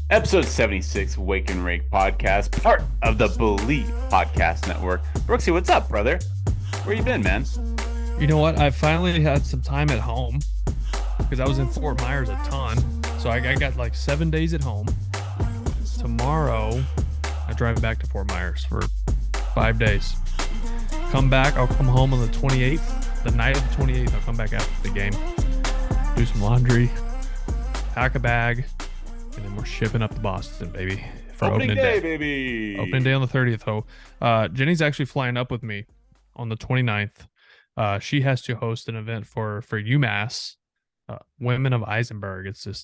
Episode 76, Wake and Rake Podcast, part of the Believe Podcast Network. Brooksy, what's up, brother? Where you been, man? You know what? I finally had some time at home because I was in Fort Myers a ton. So I got like 7 days at home. Tomorrow, I drive back to Fort Myers for 5 days. Come back. I'll come home on the 28th. The night of the 28th, I'll come back after the game. Do some laundry. Pack a bag. And then we're shipping up to Boston, baby. For opening day, baby. Opening day on the 30th. Jenny's actually flying up with me on the 29th. She has to host an event for UMass, Women of Eisenberg. It's this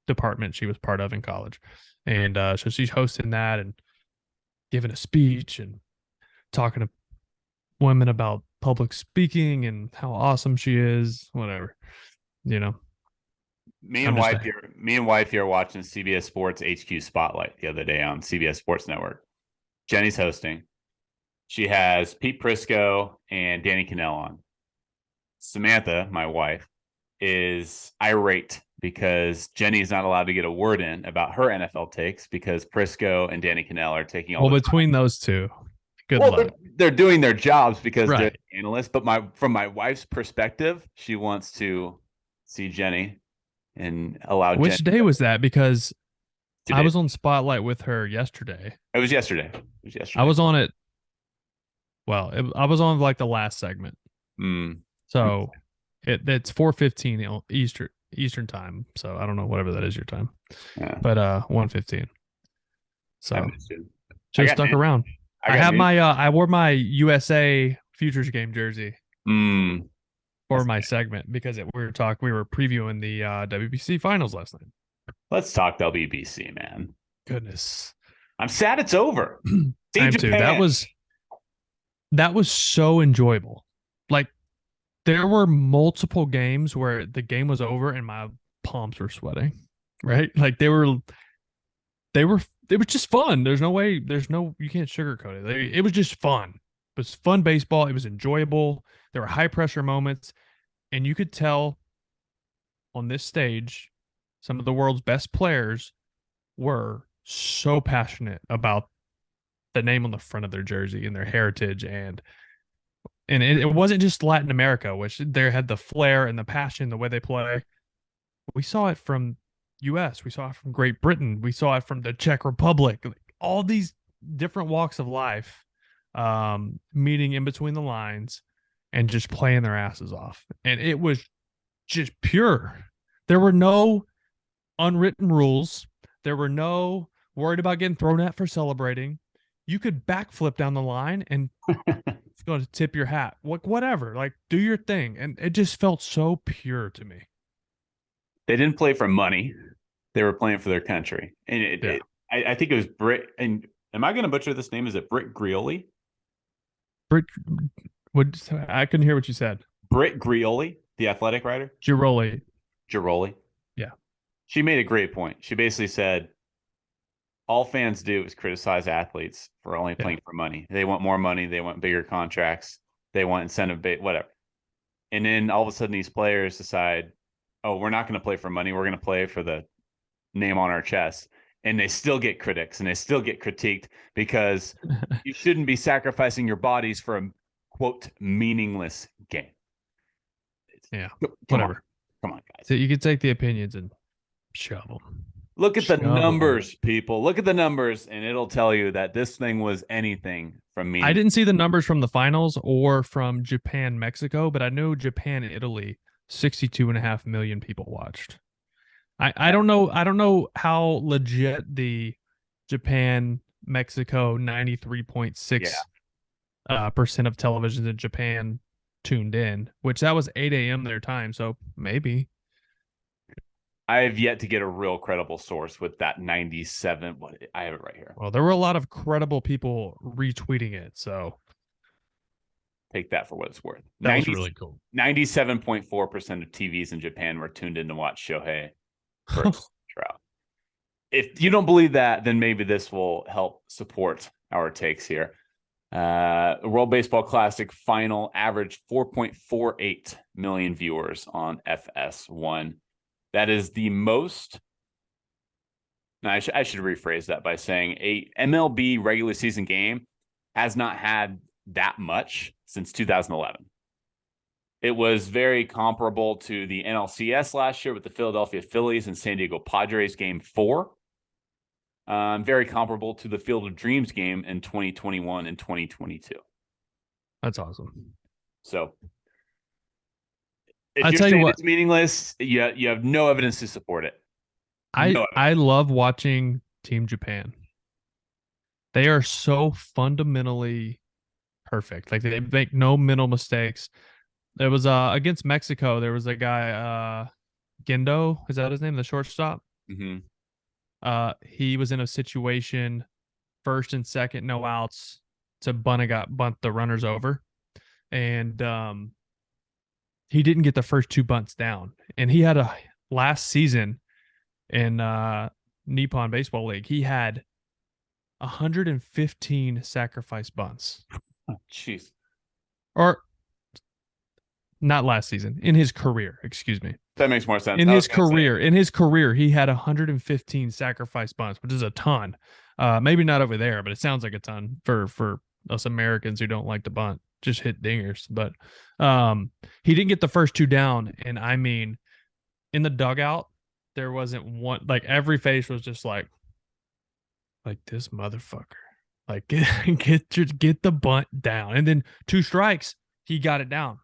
department she was part of in college. And so she's hosting that and giving a speech and talking to women about public speaking and how awesome she is, whatever, you know. Me and wife here watching CBS Sports HQ Spotlight the other day on CBS Sports Network. Jenny's hosting. She has Pete Prisco and Danny Cannell on. Samantha, my wife, is irate because Jenny's not allowed to get a word in about her NFL takes because Prisco and Danny Cannell are taking all between those two. Good luck. They're doing their jobs because Right. they're analysts. But from my wife's perspective, she wants to see Jenny and allow. Which Jenny day was that? Because today. I was on Spotlight with her yesterday. It was yesterday. I was on it. Well, I was on like the last segment. So it's 4:15 Eastern time. So I don't know, whatever that is your time. Yeah. But 1:15. So just stuck around. I wore my USA Futures game jersey for my segment because we were previewing the WBC finals last night. Let's talk WBC, man. Goodness. I'm sad it's over. Time too. That was so enjoyable. Like there were multiple games where the game was over and my palms were sweating. Right? Like they were just fun. You can't sugarcoat it. It was just fun. It was fun baseball. It was enjoyable. There were high pressure moments. And you could tell on this stage, some of the world's best players were so passionate about the name on the front of their jersey and their heritage. And it wasn't just Latin America, which they had the flair and the passion, the way they play. We saw it from U.S. We saw it from Great Britain. We saw it from the Czech Republic. All these different walks of life meeting in between the lines and just playing their asses off. And it was just pure. There were no unwritten rules. There were no worried about getting thrown at for celebrating. You could backflip down the line and go to tip your hat. Whatever. Like, do your thing. And it just felt so pure to me. They didn't play for money. They were playing for their country. And I think it was Britt. And am I going to butcher this name? Is it Britt Grioli? I couldn't hear what you said. Britt Grioli, the athletic writer? Giroli. Yeah. She made a great point. She basically said, all fans do is criticize athletes for only playing for money. They want more money. They want bigger contracts. They want incentive, whatever. And then all of a sudden these players decide, oh, we're not going to play for money. We're going to play for the name on our chest. And they still get critics and they still get critiqued because you shouldn't be sacrificing your bodies for a, quote, meaningless game. Whatever. Come on, guys. So you could take the opinions and shove them. Look at the numbers, people. Look at the numbers, and it'll tell you that this thing was anything from me. I didn't see the numbers from the finals or from Japan, Mexico, but I know Japan and Italy, 62.5 million people watched. I don't know how legit the Japan, Mexico 93.6% of televisions in Japan tuned in, which that was 8 a.m. their time. So maybe. I have yet to get a real credible source with that 97. I have it right here. Well, there were a lot of credible people retweeting it. So take that for what it's worth. That was really cool. 97.4% of TVs in Japan were tuned in to watch Shohei versus Trout. If you don't believe that, then maybe this will help support our takes here. The World Baseball Classic final averaged 4.48 million viewers on FS1. That is the most No, I should rephrase that by saying a MLB regular season game has not had that much since 2011. It was very comparable to the NLCS last year with the Philadelphia Phillies and San Diego Padres game 4. Very comparable to the Field of Dreams game in 2021 and 2022. That's awesome. So if you're saying it's meaningless, you have no evidence to support it. I love watching Team Japan. They are so fundamentally perfect. Like, they make no mental mistakes. There was against Mexico, there was a guy, Gendo, is that his name? The shortstop? Mm-hmm. He was in a situation, first and second, no outs, to bunt the runners over. And he didn't get the first 2 bunts down. And he had last season in Nippon Baseball League, he had 115 sacrifice bunts. Oh, jeez. Or not last season, in his career, excuse me. That makes more sense. In his career, he had 115 sacrifice bunts, which is a ton. Maybe not over there, but it sounds like a ton for us Americans who don't like to bunt, just hit dingers. But he didn't get the first 2 down, and I mean, in the dugout, there wasn't one, like, every face was just like this motherfucker, like, get the bunt down. And then 2 strikes, he got it down.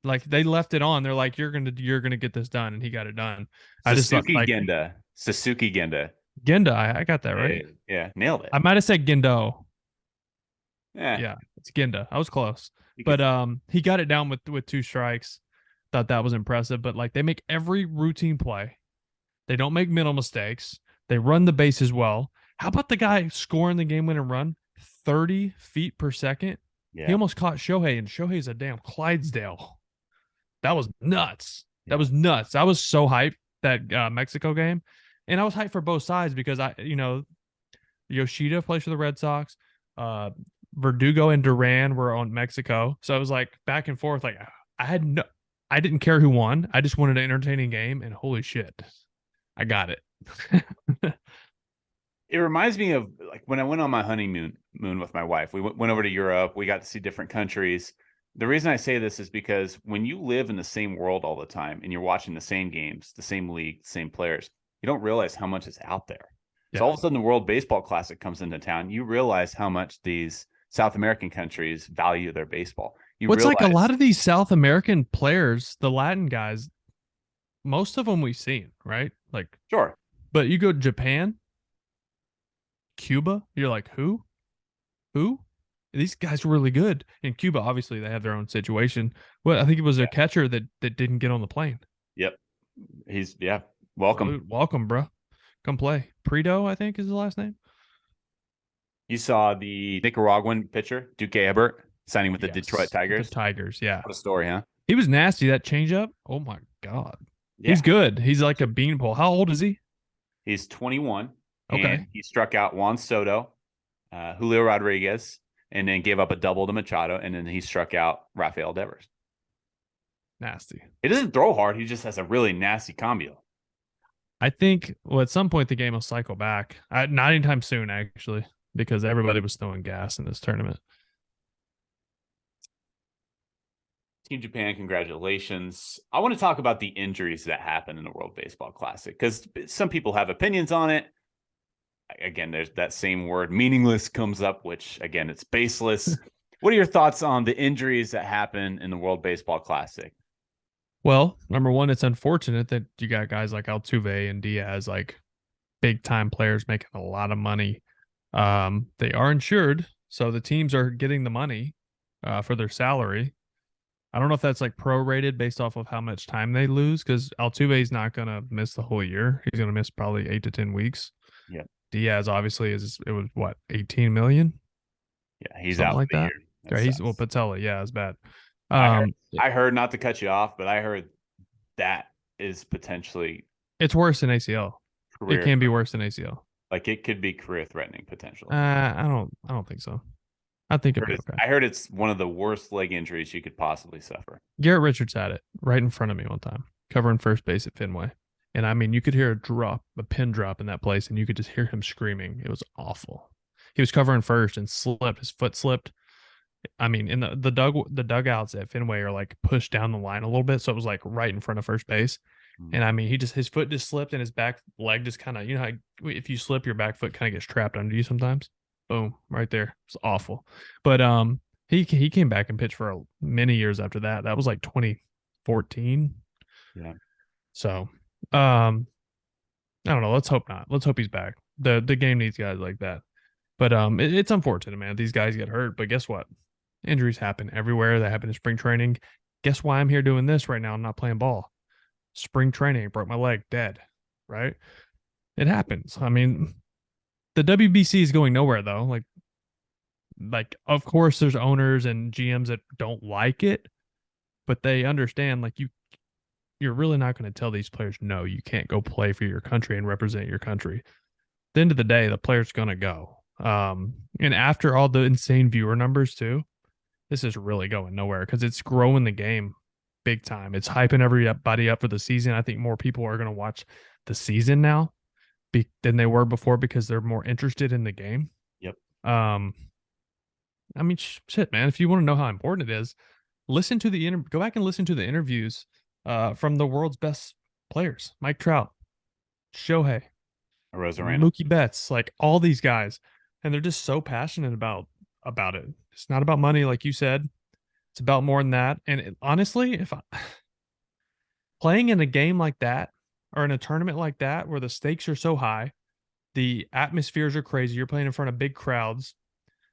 Like, they left it on. They're like, you're gonna get this done, and he got it done. Sasuke Genda. Genda, I got that right. Yeah, nailed it. I might have said Gendo. Yeah, it's Genda. I was close, but he got it down with 2 strikes. Thought that was impressive. But, like, they make every routine play. They don't make mental mistakes. They run the bases well. How about the guy scoring the game-winning run, 30 feet per second? Yeah. He almost caught Shohei, and Shohei's a damn Clydesdale. That was nuts. Yeah. That was nuts. I was so hyped that Mexico game, and I was hyped for both sides because Yoshida plays for the Red Sox. Verdugo and Duran were on Mexico, so I was like back and forth. Like, I didn't care who won. I just wanted an entertaining game, and holy shit, I got it. It reminds me of, like, when I went on my honeymoon with my wife. We went over to Europe. We got to see different countries. The reason I say this is because when you live in the same world all the time and you're watching the same games, the same league, the same players, you don't realize how much is out there. Yeah. So all of a sudden the World Baseball Classic comes into town. You realize how much these South American countries value their baseball. It's like a lot of these South American players, the Latin guys, most of them we've seen, right? Like, sure. But you go to Japan, Cuba, you're like, who? These guys were really good. In Cuba, obviously, they have their own situation. Well, I think it was their catcher that didn't get on the plane. Yep. Welcome. Welcome, bro. Come play. Prieto, I think, is the last name. You saw the Nicaraguan pitcher, Duque Ebert, signing with the Detroit Tigers. The Tigers, yeah. What a story, huh? He was nasty, that changeup. Oh, my God. Yeah. He's good. He's like a beanpole. How old is he? He's 21. Okay. And he struck out Juan Soto, Julio Rodriguez, and then gave up a double to Machado, and then he struck out Rafael Devers. Nasty. He doesn't throw hard. He just has a really nasty combo. I think, at some point the game will cycle back. Not anytime soon, actually, because everybody was throwing gas in this tournament. Team Japan, congratulations. I want to talk about the injuries that happen in the World Baseball Classic because some people have opinions on it. Again, there's that same word, meaningless, comes up, which, again, it's baseless. What are your thoughts on the injuries that happen in the World Baseball Classic? Well, number one, it's unfortunate that you got guys like Altuve and Diaz, like big-time players making a lot of money. They are insured, so the teams are getting the money for their salary. I don't know if that's like prorated based off of how much time they lose, because Altuve is not going to miss the whole year. He's going to miss probably 8 to 10 weeks. Yeah. Diaz obviously it was what, 18 million? Yeah, he's something out like that. Right, he's Patella, yeah, it's bad. I heard, not to cut you off, but I heard that is potentially it's worse than ACL. It can be worse than ACL. Like, it could be career threatening potentially. I don't think so. I think it'd be okay. I heard it's one of the worst leg injuries you could possibly suffer. Garrett Richards had it right in front of me one time, covering first base at Fenway. And I mean, you could hear a pin drop in that place, and you could just hear him screaming. It was awful. He was covering first and slipped. His foot slipped. I mean, in the dugouts at Fenway are like pushed down the line a little bit, so it was like right in front of first base. And I mean, his foot just slipped, and his back leg just kind of, how if you slip, your back foot kind of gets trapped under you sometimes. Boom, right there. It's awful. But he came back and pitched for many years after that. That was like 2014. Yeah. So, I don't know. Let's hope not. Let's hope he's back. The game needs guys like that. But it's unfortunate, man. These guys get hurt. But guess what? Injuries happen everywhere. They happen in spring training. Guess why I'm here doing this right now? I'm not playing ball. Spring training, broke my leg, dead. Right? It happens. I mean, the WBC is going nowhere though. Like of course there's owners and GMs that don't like it, but they understand like you're really not going to tell these players no, you can't go play for your country and represent your country. At the end of the day, the player's going to go. And after all the insane viewer numbers too, this is really going nowhere because it's growing the game big time. It's hyping everybody up for the season. I think more people are going to watch the season now than they were before because they're more interested in the game. Yep. I mean, shit, man. If you want to know how important it is, go back and listen to the interviews from the world's best players: Mike Trout, Shohei, Mookie Betts, like all these guys, and they're just so passionate about it. It's not about money, like you said. It's about more than that. And honestly, playing in a game like that or in a tournament like that where the stakes are so high, the atmospheres are crazy. You're playing in front of big crowds.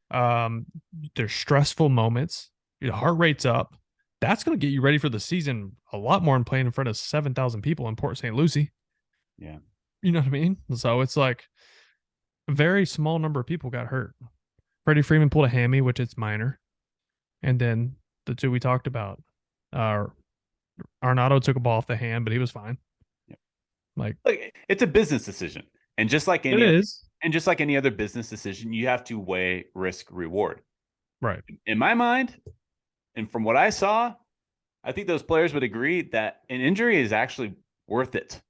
There's stressful moments. Your heart rate's up. That's going to get you ready for the season a lot more than playing in front of 7,000 people in Port St. Lucie. Yeah. You know what I mean? So it's like a very small number of people got hurt. Freddie Freeman pulled a hammy, which it's minor. And then the two we talked about, Arenado took a ball off the hand, but he was fine. Yep. Like it's a business decision. And just like any other business decision, you have to weigh risk reward. Right. In my mind, and from what I saw, I think those players would agree that an injury is actually worth it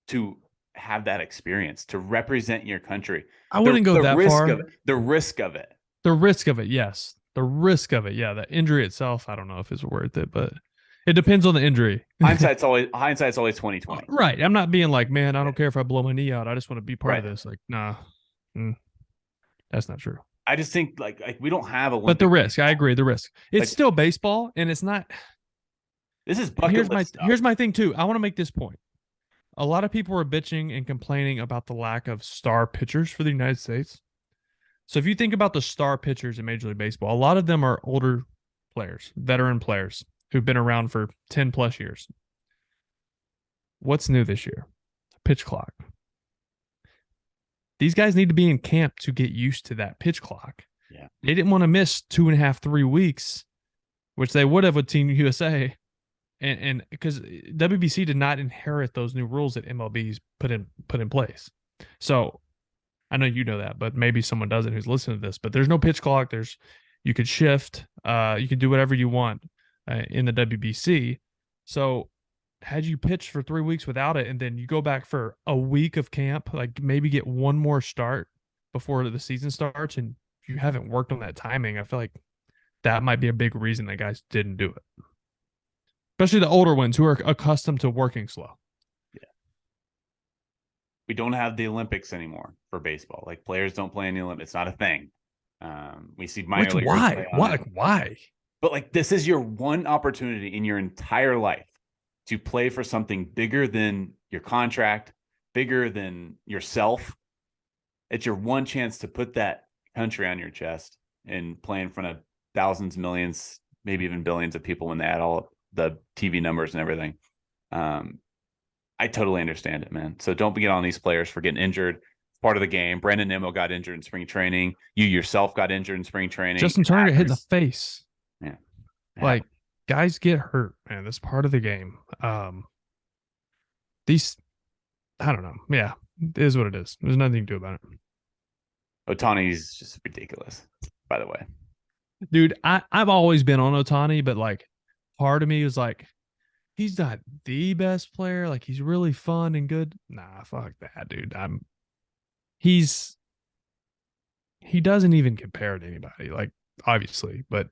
to have that experience, to represent your country. I wouldn't go that far. The risk of it. The risk of it, yes. The risk of it, yeah. The injury itself, I don't know if it's worth it, but it depends on the injury. Hindsight's always 20/20. Right. I'm not being like, man, I don't care if I blow my knee out. I just want to be part of this. Like, nah, that's not true. I just think like we don't have a. But the risk, I agree. The risk. It's still baseball, and it's not. This is bucket list stuff. Here's my thing too. I want to make this point. A lot of people are bitching and complaining about the lack of star pitchers for the United States. So if you think about the star pitchers in Major League Baseball, a lot of them are older players, veteran players who've been around for 10 plus years. What's new this year? Pitch clock. These guys need to be in camp to get used to that pitch clock. Yeah. They didn't want to miss 2.5, 3 weeks, which they would have with Team USA. And because WBC did not inherit those new rules that MLB's put in place. So I know you know that, but maybe someone doesn't who's listening to this. But there's no pitch clock. You could shift. You could do whatever you want in the WBC. So had you pitched for 3 weeks without it, and then you go back for a week of camp, like maybe get one more start before the season starts, and you haven't worked on that timing, I feel like that might be a big reason that guys didn't do it. Especially the older ones who are accustomed to working slow. Yeah. We don't have the Olympics anymore for baseball. Like players don't play in the Olympics. It's not a thing. We see minor leaguers play on it. Why? But like this is your one opportunity in your entire life to play for something bigger than your contract, bigger than yourself. It's your one chance to put that country on your chest and play in front of thousands, millions, maybe even billions of people when they add all the TV numbers and everything. I totally understand it, man. So don't get on these players for getting injured. It's part of the game. Brandon Nimmo got injured in spring training. You yourself got injured in spring training. Justin Turner hit in the face. Yeah. Like guys get hurt, man. That's part of the game. These, I don't know. Yeah, it is what it is. There's nothing you can do about it. Ohtani's just ridiculous, by the way. Dude, I've always been on Ohtani, but like part of me was like, he's not the best player. Like, he's really fun and good. Nah, fuck that, dude. He doesn't even compare to anybody, like, obviously, but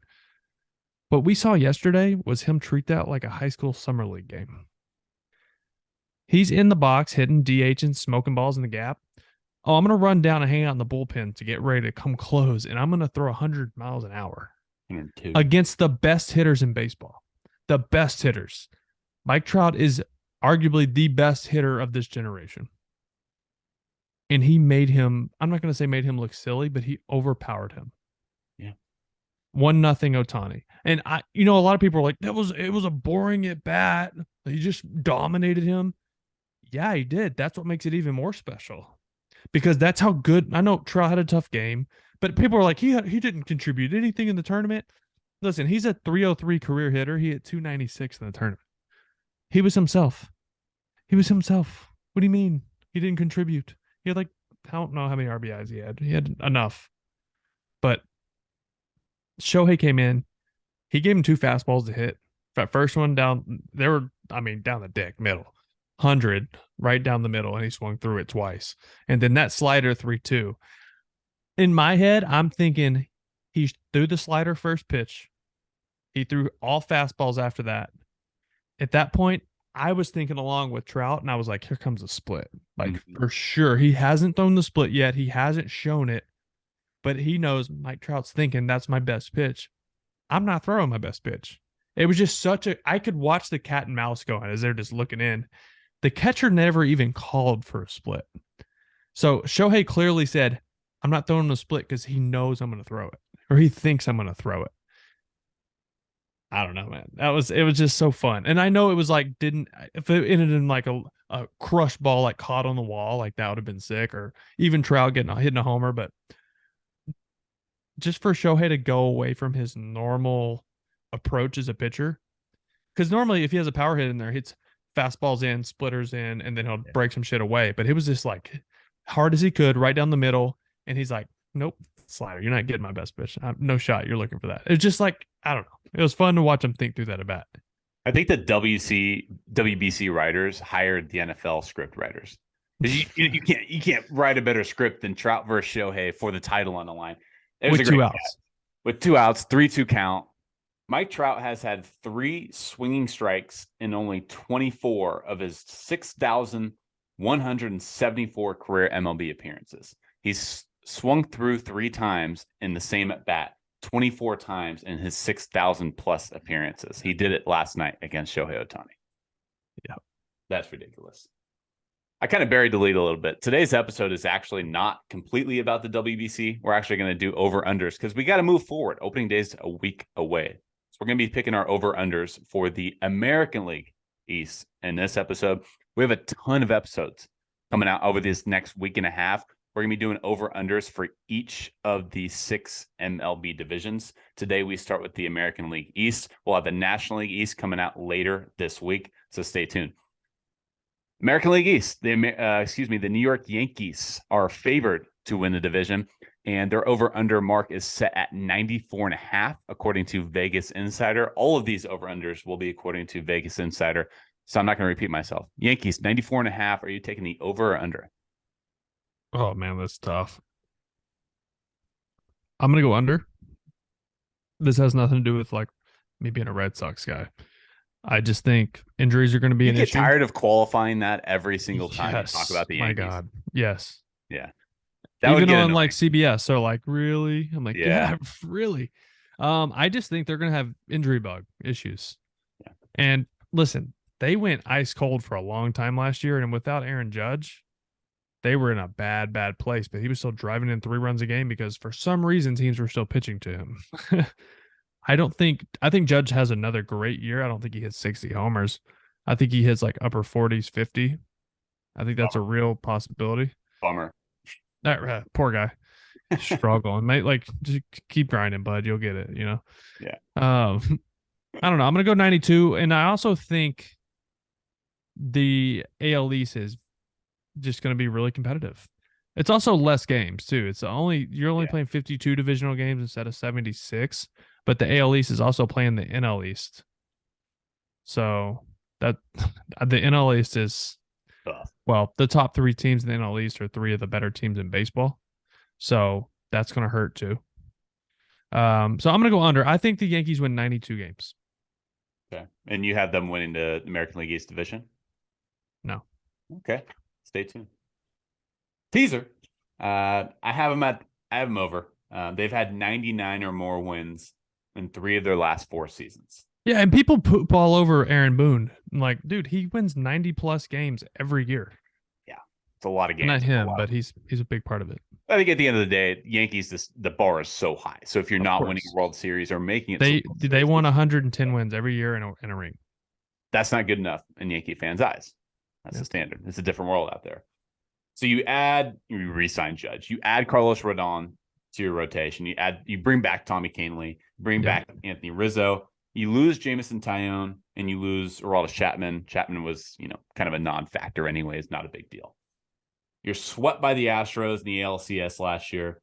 what we saw yesterday was him treat that like a high school summer league game. He's in the box hitting DH and smoking balls in the gap. Oh, I'm going to run down and hang out in the bullpen to get ready to come close, and I'm going to throw 100 miles an hour 102. against the best hitters in baseball. The best hitters. Mike Trout is arguably the best hitter of this generation. And he made him, I'm not going to say made him look silly, but he overpowered him. Yeah. 1-0 Ohtani. And a lot of people are like, it was a boring at bat. He just dominated him. Yeah, he did. That's what makes it even more special. Because that's how good. I know Trout had a tough game, but people are like, he didn't contribute anything in the tournament. Listen, he's a 303 career hitter. He hit 296 in the tournament. He was himself. He was himself. What do you mean? He didn't contribute. He had, like, I don't know how many RBIs he had. He had enough. But Shohei came in. He gave him 2 fastballs to hit. That first one down, down the dick, middle. 100 right down the middle, and he swung through it twice. And then that slider 3-2. In my head, I'm thinking he threw the slider first pitch. He threw all fastballs after that. At that point, I was thinking along with Trout, and I was like, here comes a split. Like, for sure. He hasn't thrown the split yet. He hasn't shown it. But he knows Mike Trout's thinking that's my best pitch. I'm not throwing my best pitch. It was just I could watch the cat and mouse going as they're just looking in. The catcher never even called for a split. So Shohei clearly said, I'm not throwing a split because he knows I'm going to throw it, or he thinks I'm going to throw it. I don't know, man. It was just so fun. And I know it was like, if it ended in like a crush ball, like caught on the wall, like that would have been sick, or even Trout hitting a homer. But just for Shohei to go away from his normal approach as a pitcher, because normally if he has a power hit in there, hits fastballs in, splitters in, and then he'll break some shit away. But it was just like hard as he could, right down the middle. And he's like, nope, slider. You're not getting my best pitch. No shot. You're looking for that. It's just like, I don't know. It was fun to watch him think through that at bat. I think the WBC writers hired the NFL script writers. You can't write a better script than Trout versus Shohei for the title on the line. With 2 outs. With 2 outs, 3-2 count. Mike Trout has had 3 swinging strikes in only 24 of his 6,174 career MLB appearances. He's swung through 3 times in the same at bat, 24 times in his 6,000 plus appearances. He did it last night against Shohei Ohtani. Yeah. That's ridiculous. I kind of buried the lead a little bit. Today's episode is actually not completely about the WBC. We're actually going to do over-unders because we got to move forward. Opening day's a week away. So we're going to be picking our over-unders for the American League East in this episode. We have a ton of episodes coming out over this next week and a half. We're going to be doing over-unders for each of the 6 MLB divisions. Today, we start with the American League East. We'll have the National League East coming out later this week, so stay tuned. American League East, the New York Yankees are favored to win the division, and their over-under mark is set at 94.5, according to Vegas Insider. All of these over-unders will be according to Vegas Insider, so I'm not going to repeat myself. Yankees, 94.5. Are you taking the over or under? Oh, man, that's tough. I'm going to go under. This has nothing to do with, like, me being a Red Sox guy. I just think injuries are going to be an issue. You get tired of qualifying that every single time you talk about the Yankees. My God. Yes. Yeah. Even on like CBS. So like, really? I'm like, yeah really. I just think they're going to have injury bug issues. Yeah. And listen, they went ice cold for a long time last year. And without Aaron Judge, they were in a bad place. But he was still driving in 3 runs a game because for some reason teams were still pitching to him. I think Judge has another great year. I don't think he hits 60 homers. I think he hits like upper 40s, 50. I think that's a real possibility. Bummer. Poor guy. Struggling. Mate, like, just keep grinding, bud. You'll get it, you know? Yeah. I don't know. I'm going to go 92. And I also think the AL East is just going to be really competitive. It's also less games, too. You're only playing 52 divisional games instead of 76. But the AL East is also playing the NL East. So That the NL East is well, the top 3 teams in the NL East are 3 of the better teams in baseball. So that's going to hurt too. So I'm going to go under. I think the Yankees win 92 games. Okay. And you have them winning the American League East division? No. Okay. Stay tuned. Teaser. I have them over. They've had 99 or more wins in 3 of their last 4 seasons. Yeah, and people poop all over Aaron Boone. I'm like, dude, he wins 90 plus games every year. Yeah, it's a lot of games. Not him, but he's a big part of it. I think at the end of the day, Yankees, the bar is so high. So if you're not winning a World Series or making it, they won 110 wins every year in a ring. That's not good enough in Yankee fans' eyes. That's the standard. It's a different world out there. So you re-sign Judge. You add Carlos Rodon to your rotation. You bring back Tommy Kahnle, bring back Anthony Rizzo. You lose Jameson Taillon and you lose Aroldis Chapman. Chapman was, kind of a non-factor anyways, not a big deal. You're swept by the Astros in the ALCS last year.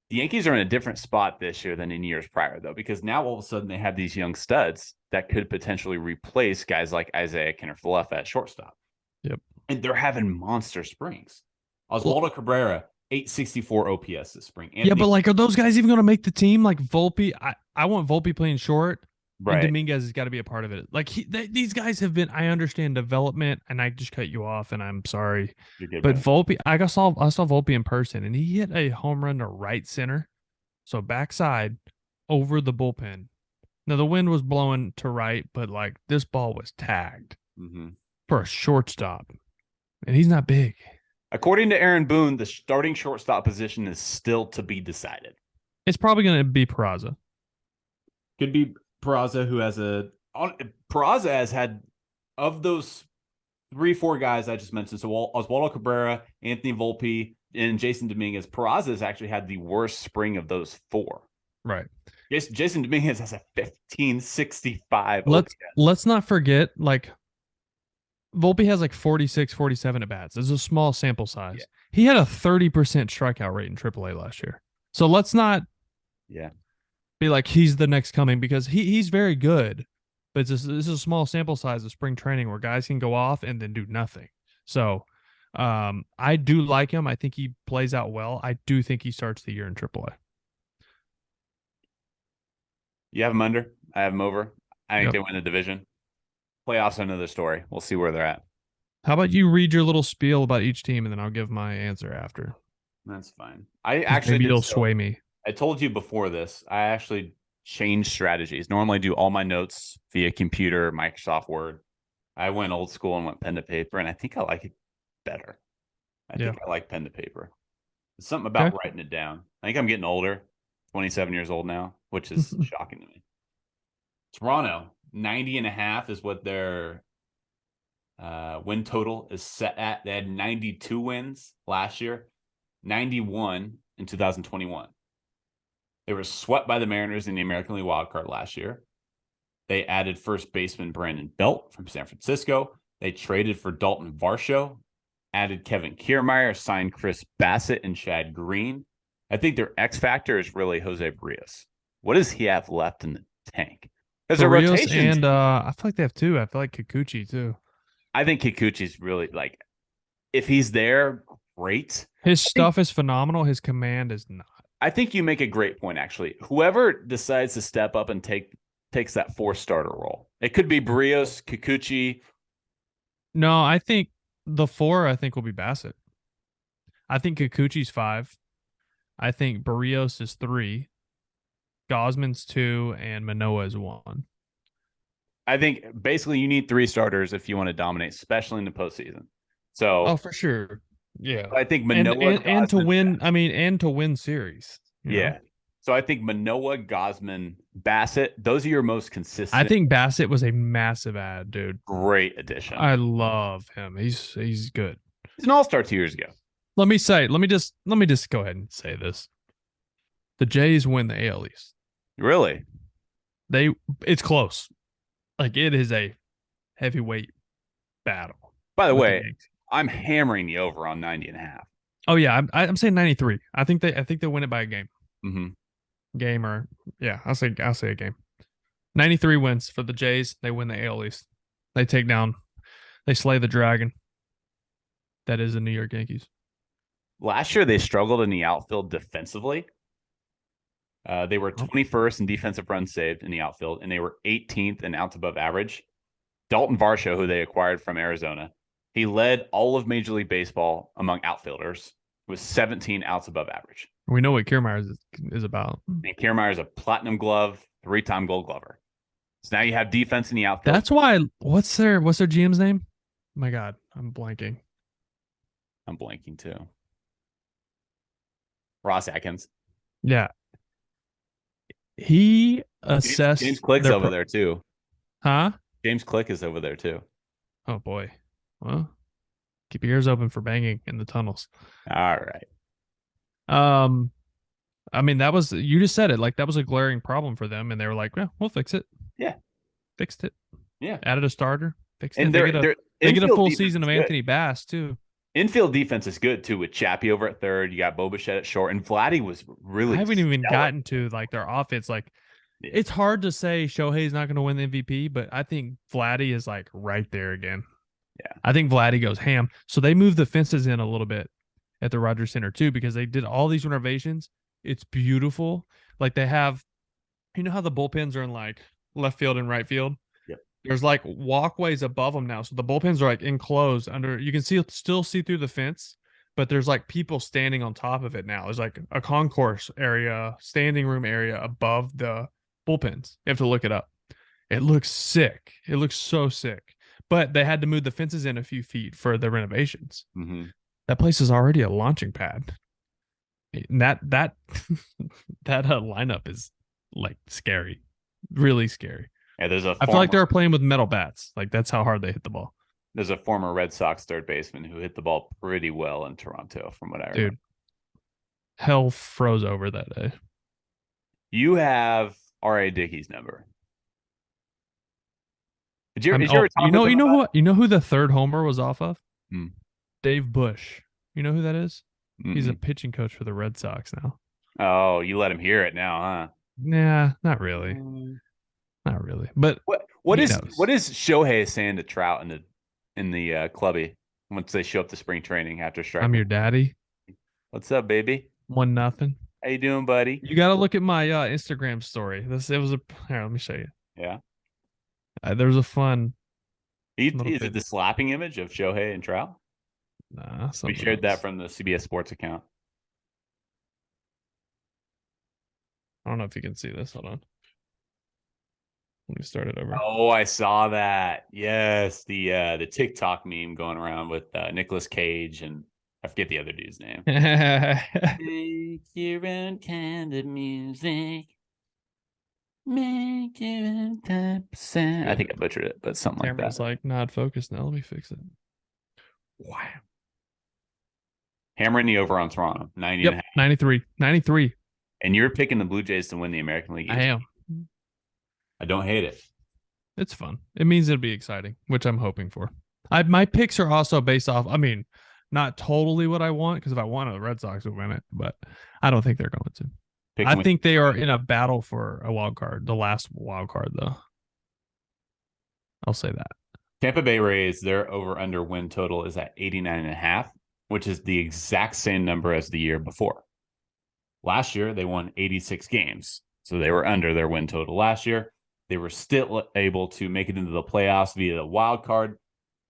The Yankees are in a different spot this year than in years prior, though, because now all of a sudden they have these young studs that could potentially replace guys like Isaiah Kiner-Falefa at shortstop. Yep. And they're having monster springs. Oswaldo Cabrera, 864 OPS this spring. But are those guys even going to make the team? Like Volpe, I want Volpe playing short. Right. And Dominguez has got to be a part of it. Like these guys have been. I understand development, and I just cut you off, and I'm sorry. Good, but man. Volpe, I saw Volpe in person, and he hit a home run to right center, so backside over the bullpen. Now the wind was blowing to right, but this ball was tagged for a shortstop, and he's not big. According to Aaron Boone, the starting shortstop position is still to be decided. It's probably going to be Peraza. Could be Peraza, who has Peraza has had, of those 3-4 guys I just mentioned, so Oswaldo Cabrera, Anthony Volpe, and Jason Dominguez, Peraza has actually had the worst spring of those 4. Right. Jason Dominguez has a 1565. Let's not forget, Volpe has 46, 47 at bats. It's a small sample size. Yeah. He had a 30% strikeout rate in AAA last year. So let's not be like he's the next coming, because he's very good, but this is a small sample size of spring training where guys can go off and then do nothing. So I do like him. I think he plays out well. I do think he starts the year in AAA. You have him under. I have him over. I think they win the division. Playoffs are another story. We'll see where they're at. How about you read your little spiel about each team, and then I'll give my answer after. That's fine. Maybe you'll sway me. I told you before this, I actually changed strategies. Normally I do all my notes via computer, Microsoft Word. I went old school and went pen to paper, and I think I like it better. I think I like pen to paper. There's something about writing it down. I think I'm getting older, 27 years old now, which is shocking to me. Toronto, 90.5 is what their win total is set at. They had 92 wins last year, 91 in 2021. They were swept by the Mariners in the American League wildcard last year. They added first baseman Brandon Belt from San Francisco. They traded for Dalton Varsho, added Kevin Kiermaier, signed Chris Bassett and Chad Green. I think their X factor is really Jose Barrios. What does he have left in the tank? There's a rotation. And I feel like they have 2. I feel like Kikuchi too. I think Kikuchi's really, if he's there, great. His stuff is phenomenal. His command is not. I think you make a great point, actually. Whoever decides to step up and takes that 4-starter role. It could be Barrios, Kikuchi. No, I think the 4 will be Bassett. I think Kikuchi's 5. I think Barrios is 3. Gosman's 2, and Manoah is 1. I think basically you need 3 starters if you want to dominate, especially in the postseason. So, for sure. Yeah. I think Manoah and to win, and to win series. Yeah. Know? So I think Manoah, Gosman, Bassett, those are your most consistent. I think Bassett was a massive ad, dude. Great addition. I love him. He's good. He's an all-star 2 years ago. Let me just go ahead and say this. The Jays win the AL East. Really? It's close. It is a heavyweight battle. By the way, I'm hammering the over on 90.5. Oh yeah, I'm saying 93. I think they win it by a game. Mm-hmm. Game I'll say a game. 93 wins for the Jays. They win the AL East. They slay the dragon. That is the New York Yankees. Last year, they struggled in the outfield defensively. They were 21st in defensive runs saved in the outfield, and they were 18th in outs above average. Dalton Varsho, who they acquired from Arizona, he led all of Major League Baseball among outfielders with 17 outs above average. We know what Kiermaier is about. And Kiermaier is a platinum glove, 3-time Gold Glover. So now you have defense in the outfield. That's why. What's their GM's name? Oh my God, I'm blanking. I'm blanking too. Ross Atkins. Yeah. He assessed. James Click's over there too. Huh? James Click is over there too. Oh boy. Well, keep your ears open for banging in the tunnels. All right. I mean, you just said it. Like, that was a glaring problem for them, and they were like, "Well, we'll fix it." Yeah. Fixed it. Yeah. Added a starter. Fixed and it. They get a full season of Anthony Bass too. Infield defense is good too, with Chappie over at third. You got Bo Bichette at short, and Vladdy was really. I haven't even gotten to like their offense. Like, it's hard to say Shohei's not going to win the MVP, but I think Vladdy is like right there again. Yeah, I think Vladdy goes ham. So they moved the fences in a little bit at the Rogers Center too, because they did all these renovations. It's beautiful. Like, they have, you know how the bullpens are in like left field and right field. There's like walkways above them now. So the bullpens are like enclosed under, you can still see through the fence, but there's like people standing on top of it now. There's like a concourse area, standing room area above the bullpens. You have to look it up. It looks sick. It looks so sick. But they had to move the fences in a few feet for the renovations. Mm-hmm. That place is already a launching pad. And that lineup is like scary, really scary. Yeah, I feel like they were playing with metal bats. Like, that's how hard they hit the ball. There's a former Red Sox third baseman who hit the ball pretty well in Toronto, from what I remember. Dude, hell froze over that day. You have R.A. Dickey's number. You know who the third homer was off of? Dave Bush. You know who that is? Mm-mm. He's a pitching coach for the Red Sox now. Oh, you let him hear it now, huh? Nah, not really. Not really. But what is Shohei saying to Trout in the clubby once they show up to spring training after striking? I'm your daddy. What's up, baby? 1-0. How you doing, buddy? You got to look at my Instagram story. Here, let me show you. Yeah. There was a fun. Is it the slapping image of Shohei and Trout? Nah. We shared that from the CBS Sports account. I don't know if you can see this. Hold on. Let me start it over. Oh, I saw that. Yes, the TikTok meme going around with Nicolas Cage and I forget the other dude's name. Make your own kind of music. Make your own type of sound. I think I butchered it, but something like that. Camera's like not focused now. Let me fix it. Wow. Hammering the over on Toronto. 90 yep, and a half. 93. And you're picking the Blue Jays to win the American League East. I am. I don't hate it. It's fun. It means it'll be exciting, which I'm hoping for. My picks are also based off, I mean, not totally what I want, because if I wanted the Red Sox to win it, but I don't think they're going to. I think they are in a battle for a wild card, the last wild card, though. I'll say that. Tampa Bay Rays, their over-under win total is at 89.5, which is the exact same number as the year before. Last year, they won 86 games, so they were under their win total last year. They were still able to make it into the playoffs via the wild card.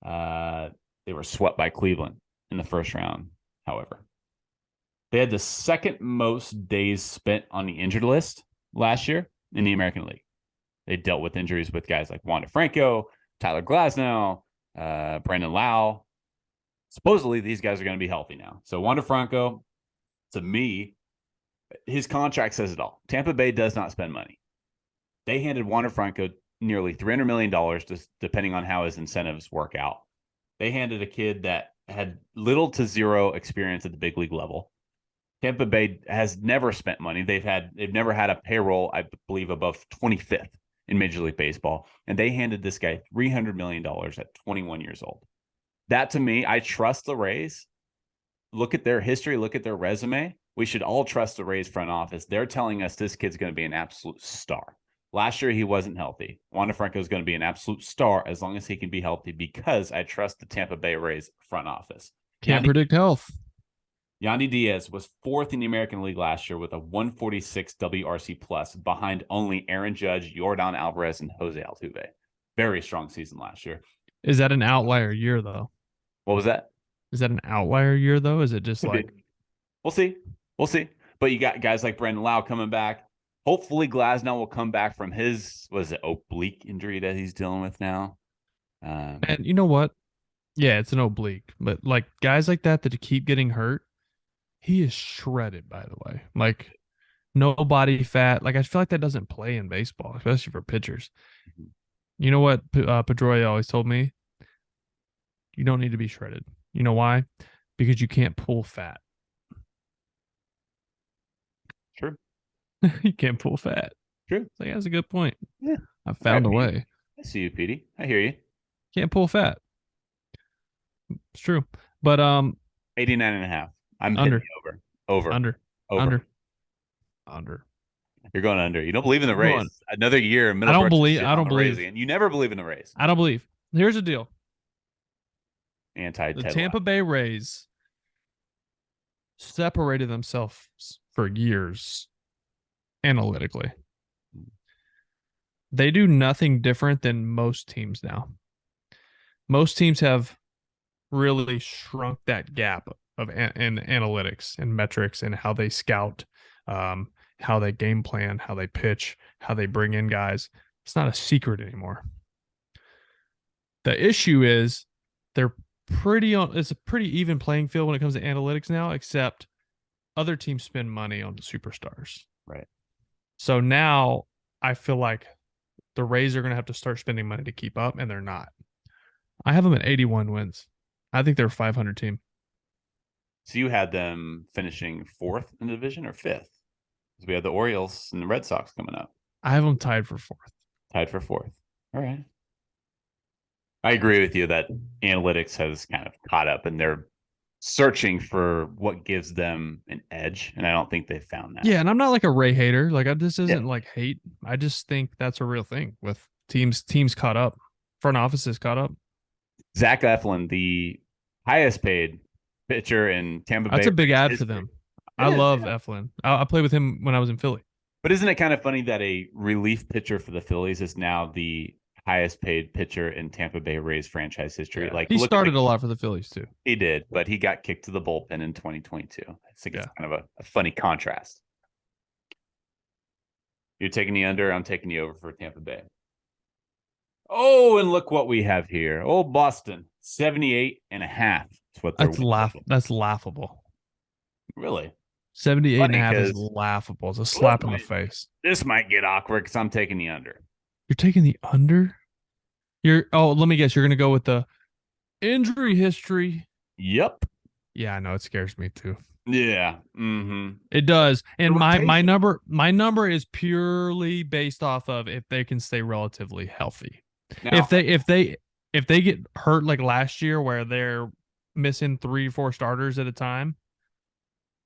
They were swept by Cleveland in the first round, however. They had the second most days spent on the injured list last year in the American League. They dealt with injuries with guys like Wander Franco, Tyler Glasnow, Brandon Lau. Supposedly, these guys are going to be healthy now. So Wander Franco, to me, his contract says it all. Tampa Bay does not spend money. They handed Wander Franco nearly $300 million, just depending on how his incentives work out. They handed a kid that had little to zero experience at the big league level. Tampa Bay has never spent money. They've never had a payroll, I believe, above 25th in Major League Baseball. And they handed this guy $300 million at 21 years old. That, to me, I trust the Rays. Look at their history. Look at their resume. We should all trust the Rays front office. They're telling us this kid's going to be an absolute star. Last year, he wasn't healthy. Wander Franco is going to be an absolute star as long as he can be healthy because I trust the Tampa Bay Rays front office. Can't predict health. Yandy Diaz was 4th in the American League last year with a 146 WRC plus behind only Aaron Judge, Yordan Alvarez, and Jose Altuve. Very strong season last year. Is that an outlier year, though? What was that? Is that an outlier year, though? Is it just like... We'll see. We'll see. But you got guys like Brandon Lau coming back. Hopefully Glasnow will come back from his, oblique injury that he's dealing with now. And you know what? Yeah, it's an oblique. But like guys like that keep getting hurt, he is shredded, by the way. Like, no body fat. Like, I feel like that doesn't play in baseball, especially for pitchers. Mm-hmm. You know what Pedroia always told me? You don't need to be shredded. You know why? Because you can't pull fat. True. You can't pull fat. True. So that's a good point. Yeah. I found a way. I see you, Petey. I hear you. Can't pull fat. It's true. But 89.5. I'm under. Over. Under. You're going under. You don't believe in the Rays. Another year. I don't believe. And you never believe in the Rays. I don't believe. Here's the deal. The Tampa Bay Rays separated themselves for years analytically. They do nothing different than most teams now. Most teams have really shrunk that gap of in analytics and metrics and how they scout, how they game plan, how they pitch, how they bring in guys. It's not a secret anymore. The issue is it's a pretty even playing field when it comes to analytics now, except other teams spend money on the superstars. Right. So now I feel like the Rays are going to have to start spending money to keep up, and they're not. I have them at 81 wins. I think they're a 500 team. So you had them finishing 4th in the division or 5th? Because we have the Orioles and the Red Sox coming up. I have them tied for 4th. Tied for 4th. All right. I agree with you that analytics has kind of caught up and they're searching for what gives them an edge, and I don't think they've found that. Yeah, and I'm not like a Ray hater. Like, this isn't like hate. I just think that's a real thing with teams caught up. Front offices caught up. Zach Eflin, the highest paid pitcher in Tampa Bay. That's a big ad for them. I love Eflin. I played with him when I was in Philly. But isn't it kind of funny that a relief pitcher for the Phillies is now the highest paid pitcher in Tampa Bay Rays franchise history? Yeah. Like, he started a lot for the Phillies too. He did, but he got kicked to the bullpen in 2022. I think it's kind of a funny contrast. You're taking the under. I'm taking the over for Tampa Bay. Oh, and look what we have here. Oh, Boston, 78.5. That's laughable. Really? 78.5 is laughable. It's a slap in the face. This might get awkward because I'm taking the under. You're taking the under? Let me guess. You're going to go with the injury history. Yep. Yeah, I know. It scares me too. Yeah. Mm-hmm. It does. And my number is purely based off of if they can stay relatively healthy. Now, if they get hurt like last year where they're missing 3-4 starters at a time,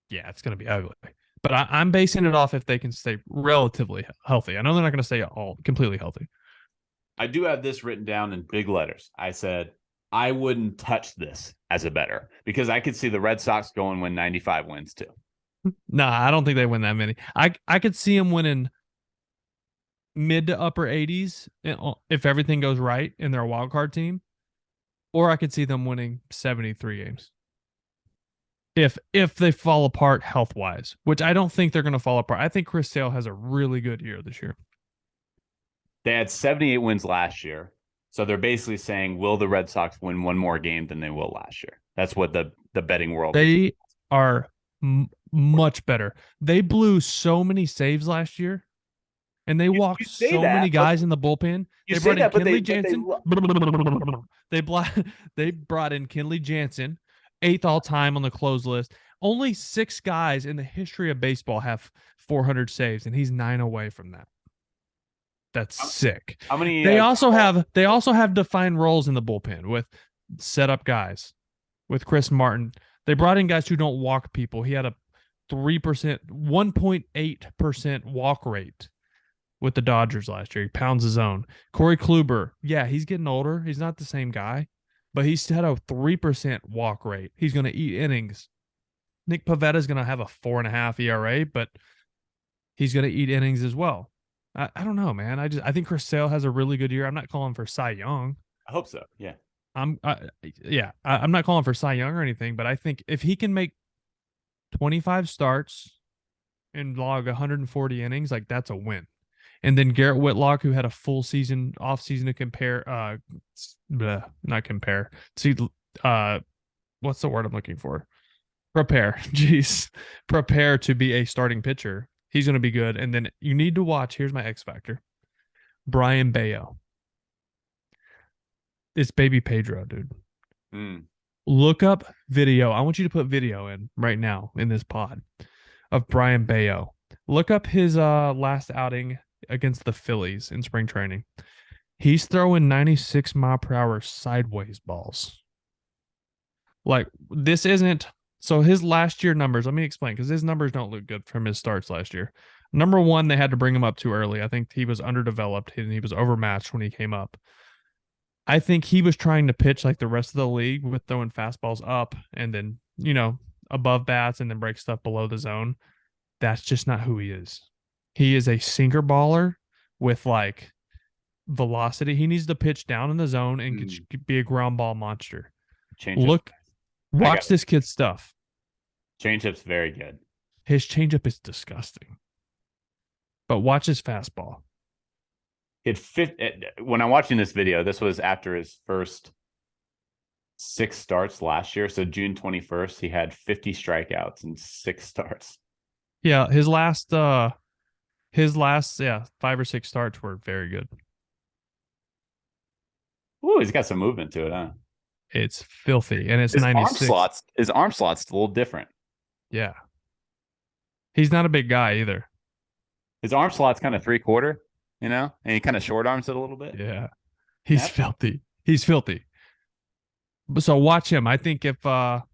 yeah, it's going to be ugly. But I'm basing it off if they can stay relatively healthy. I know they're not going to stay all completely healthy. I do have this written down in big letters. I said I wouldn't touch this as a bettor because I could see the Red Sox going win 95 wins too. Nah, I don't think they win that many. I could see them winning mid to upper 80s if everything goes right in their wild card team, or I could see them winning 73 games. If they fall apart health-wise, which I don't think they're going to fall apart. I think Chris Sale has a really good year this year. They had 78 wins last year. So they're basically saying, will the Red Sox win one more game than they will last year? That's what the betting world They are much better. They blew so many saves last year, and they walked so many guys in the bullpen. They brought in Kenley Jansen. They brought in Kenley Jansen, 8th all-time on the close list. Only 6 guys in the history of baseball have 400 saves, and he's 9 away from that. That's sick. How many? They also have defined roles in the bullpen with setup guys. With Chris Martin, they brought in guys who don't walk people. He had a 1.8% walk rate with the Dodgers last year. He pounds his own. Corey Kluber, yeah, he's getting older. He's not the same guy, but he's had a 3% walk rate. He's going to eat innings. Nick Pivetta is going to have a 4.5 ERA, but he's going to eat innings as well. I don't know, man. I think Chris Sale has a really good year. I'm not calling for Cy Young. I hope so. Yeah. I'm not calling for Cy Young or anything, but I think if he can make 25 starts and log 140 innings, like that's a win. And then Garrett Whitlock, who had a full season, off season to compare, not compare. See, what's the word I'm looking for? Prepare. Jeez, prepare to be a starting pitcher. He's going to be good. And then you need to watch. Here's my X factor. Brian Bayo. It's baby Pedro, dude. Look up video. I want you to put video in right now in this pod of Brian Bayo. Look up his last outing against the Phillies in spring training. He's throwing 96 mile per hour sideways balls. Like, this isn't. So his last year numbers, let me explain, because his numbers don't look good from his starts last year. Number one, they had to bring him up too early. I think he was underdeveloped and he was overmatched when he came up. I think he was trying to pitch like the rest of the league with throwing fastballs up and then, above bats and then break stuff below the zone. That's just not who he is. He is a sinker baller with like velocity. He needs to pitch down in the zone and be a ground ball monster. Watch this kid's stuff. Changeup's very good. His changeup is disgusting. But watch his fastball. When I'm watching this video, this was after his first 6 starts last year. So June 21st, he had 50 strikeouts and 6 starts. Yeah, his last 5 or 6 starts were very good. Ooh, he's got some movement to it, huh? It's filthy, and it's 96. His arm slot's a little different. Yeah. He's not a big guy either. His arm slot's kind of 3/4, and he kind of short arms it a little bit. Yeah. He's filthy. He's filthy. So watch him. I think if all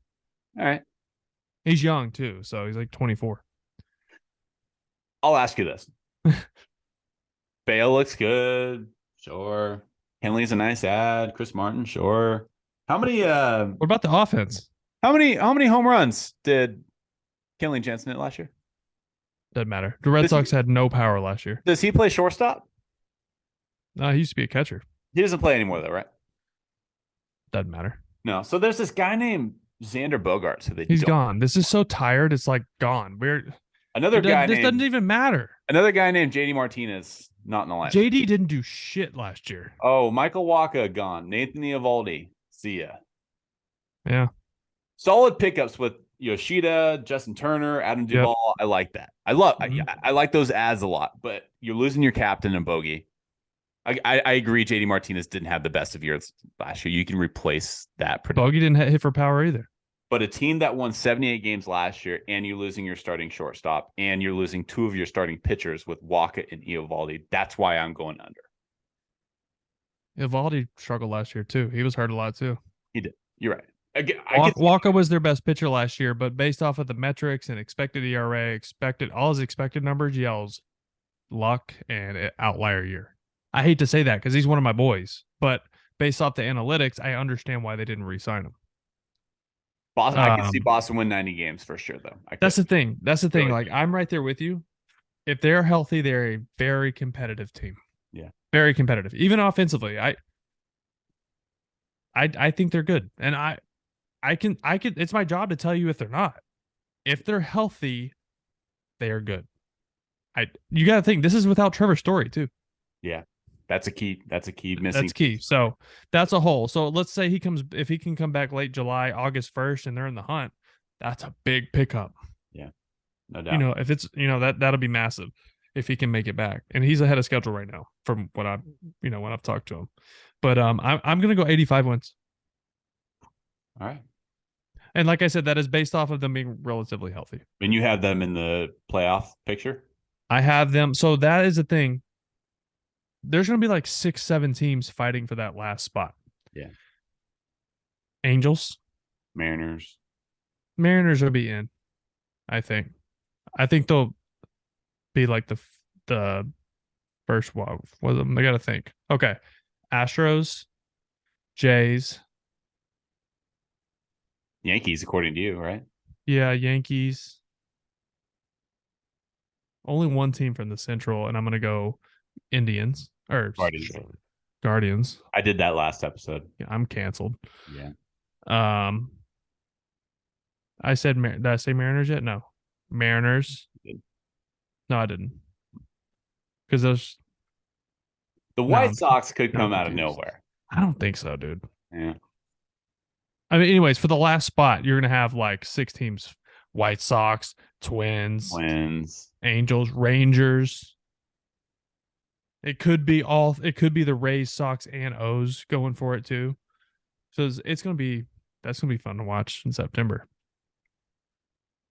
right. He's young too, so he's like 24. I'll ask you this. Bale looks good. Sure. Henley's a nice ad. Chris Martin, sure. How many what about the offense? How many home runs did Kenley Jansen hit last year? Doesn't matter. The Red Sox had no power last year. Does he play shortstop? No, he used to be a catcher. He doesn't play anymore though, right? Doesn't matter. No. So there's this guy named Xander Bogaerts. He's gone. This is so tired. It's like gone. This doesn't even matter. Another guy named JD Martinez, not in the lineup. JD didn't do shit last year. Oh, Michael Wacha gone. Nathan Eovaldi. See ya. Yeah. Solid pickups with Yoshida, Justin Turner, Adam Duvall. Yep. I like that. I like those ads a lot, but you're losing your captain and Bogey. I agree. JD Martinez didn't have the best of years last year. You can replace that. Bogey didn't hit for power either. But a team that won 78 games last year, and you're losing your starting shortstop, and you're losing 2 of your starting pitchers with Wacha and Eovaldi. That's why I'm going under. Eovaldi struggled last year too. He was hurt a lot too. He did. You're right. Wacha was their best pitcher last year, but based off of the metrics and expected ERA, all his expected numbers yells luck and outlier year. I hate to say that because he's one of my boys, but based off the analytics, I understand why they didn't re-sign him. Boston, I can see Boston win 90 games for sure, though. That's the thing. Like, I'm right there with you. If they're healthy, they're a very competitive team. Yeah, very competitive, even offensively. I think they're good, and I can. It's my job to tell you if they're not. If they're healthy, they are good. You got to think this is without Trevor Story too. Yeah, that's a key. That's a key missing. That's key. So that's a hole. So let's say if he can come back late July, August 1st, and they're in the hunt. That's a big pickup. Yeah, no doubt. If it's that'll be massive if he can make it back, and he's ahead of schedule right now from what I've when I've talked to him. But I'm gonna go 85 wins. All right. And like I said, that is based off of them being relatively healthy. And you have them in the playoff picture? I have them. So that is the thing. There's going to be like 6-7 teams fighting for that last spot. Yeah. Angels. Mariners will be in, I think. I think they'll be like the First one. I got to think. Okay. Astros, Jays. Yankees, according to you, right? Yeah, Yankees. Only one team from the Central, and I'm going to go Indians or Guardians. Guardians. I did that last episode. Yeah, I'm canceled. Yeah. I said, did I say Mariners yet? No. Mariners. No, I didn't. Because the White Sox could come out of nowhere. I don't think so, dude. Yeah. I mean, anyways, for the last spot, you're going to have like 6 teams. White Sox, Twins, Angels, Rangers. It could be the Rays, Sox, and O's going for it too. So that's going to be fun to watch in September.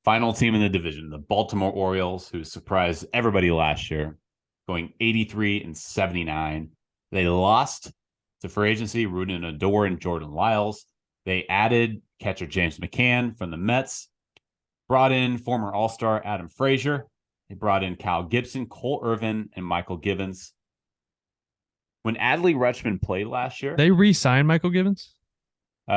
Final team in the division, the Baltimore Orioles, who surprised everybody last year, going 83-79. They lost to free agency, Ruben Odor and Jordan Lyles. They added catcher James McCann from the Mets, brought in former All-Star Adam Frazier. They brought in Kyle Gibson, Cole Irvin, and Michael Givens. When Adley Rutschman played last year, they re-signed Michael Givens?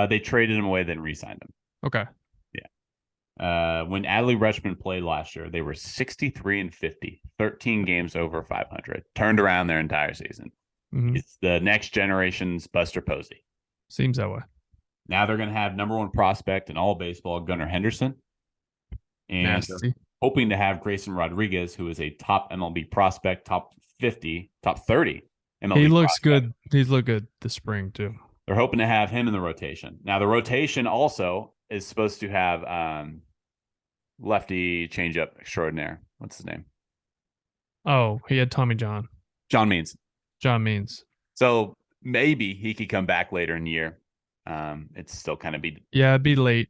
They traded him away, then re-signed him. Okay. Yeah. When Adley Rutschman played last year, they were 63-50, 13 games over 500. Turned around their entire season. Mm-hmm. It's the next generation's Buster Posey. Seems that way. Now they're going to have number 1 prospect in all baseball, Gunnar Henderson. And hoping to have Grayson Rodriguez, who is a top MLB prospect, top 50, top 30 MLB He looks prospect. good. He's looked good this spring, too. They're hoping to have him in the rotation. Now, the rotation also is supposed to have lefty changeup extraordinaire. What's his name? Oh, he had Tommy John. John Means. So maybe he could come back later in the year. It's still kind of it'd be late.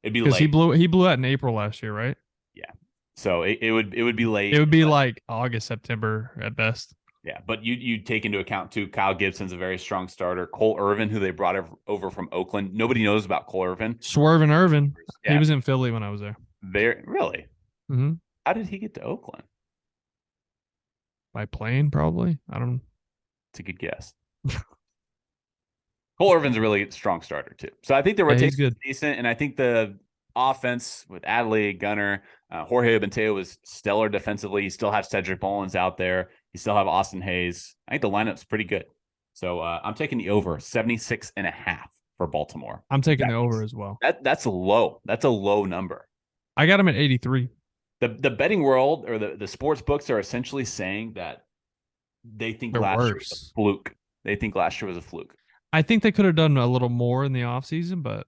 It'd be late. Because he blew out in April last year, right? Yeah. So it would be late. It would be like August, September at best. Yeah, but you take into account too, Kyle Gibson's a very strong starter. Cole Irvin, who they brought over from Oakland. Nobody knows about Cole Irvin. Swervin' Irvin. Yeah. He was in Philly when I was there. Really? Mm-hmm. How did he get to Oakland? By plane, probably. I don't know. It's a good guess. Cole Irvin's a really strong starter too. So I think the rotation is decent, and I think the offense with Adley, Gunnar, Jorge Benteo was stellar defensively. You still have Cedric Mullins out there. You still have Austin Hayes. I think the lineup's pretty good. So I'm taking the over 76.5 for Baltimore. I'm taking the over as well. That's low. That's a low number. I got him at 83. The betting world or the sports books are essentially saying that they think last year was a fluke. They think last year was a fluke. I think they could have done a little more in the offseason, but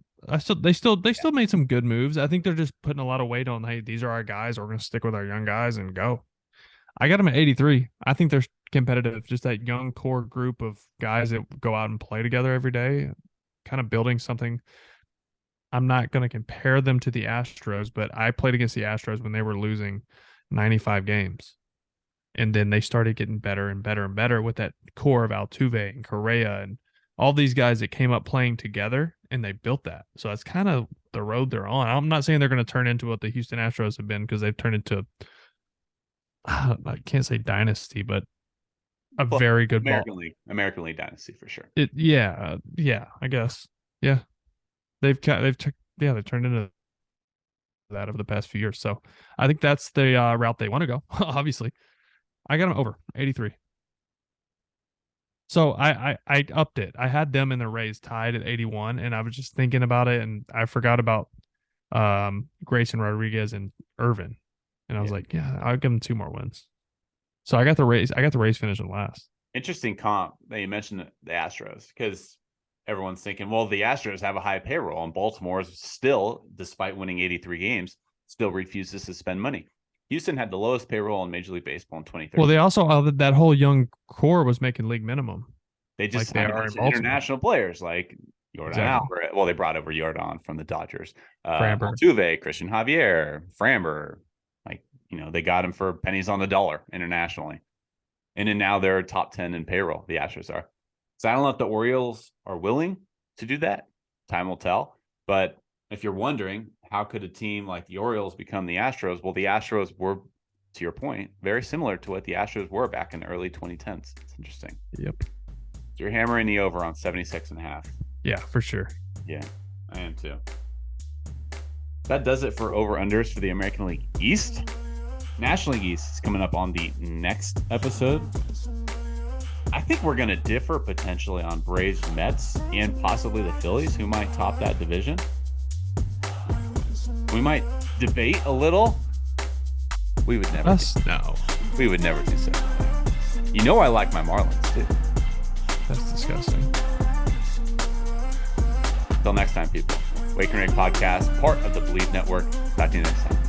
they still made some good moves. I think they're just putting a lot of weight on, hey, these are our guys. We're going to stick with our young guys and go. I got them at 83. I think they're competitive. Just that young core group of guys that go out and play together every day, kind of building something. I'm not going to compare them to the Astros, but I played against the Astros when they were losing 95 games. And then they started getting better and better and better with that core of Altuve and Correa and all these guys that came up playing together, and they built that. So that's kind of the road they're on. I'm not saying they're going to turn into what the Houston Astros have been, because they've turned into, I can't say dynasty, but very good American League dynasty for sure. Yeah, I guess. Yeah. They've turned into that over the past few years. So I think that's the route they want to go. Obviously, I got them over 83. So I upped it. I had them in the Rays tied at 81, and I was just thinking about it, and I forgot about Grayson Rodriguez and Irvin, and I was like, yeah, I'll give them 2 more wins. So I got the Rays. Finishing last. Interesting comp that you mentioned the Astros, because everyone's thinking, well, the Astros have a high payroll, and Baltimore still, despite winning 83 games, still refuses to spend money. Houston had the lowest payroll in Major League Baseball in 2013. Well, they also that whole young core was making league minimum. They just signed a bunch of international players like Jordan Alvarez. Well, they brought over Jordan from the Dodgers. Altuve, Christian Javier, Framber. They got him for pennies on the dollar internationally. And then now they're top 10 in payroll, the Astros are. So I don't know if the Orioles are willing to do that. Time will tell. But if you're wondering, how could a team like the Orioles become the Astros? Well, the Astros were to your point, very similar to what the Astros were back in the early 2010s. It's interesting. Yep. So you're hammering the over on 76.5. Yeah, for sure. Yeah, I am too. That does it for over-unders for the American League East. National League East is coming up on the next episode. I think we're going to differ potentially on Braves, Mets, and possibly the Phillies, who might top that division. We might debate a little. We would never. No. We would never do so. You know I like my Marlins too. That's disgusting. Until next time, people. Wake and Rake Podcast, part of the Believe Network. Talk to you next time.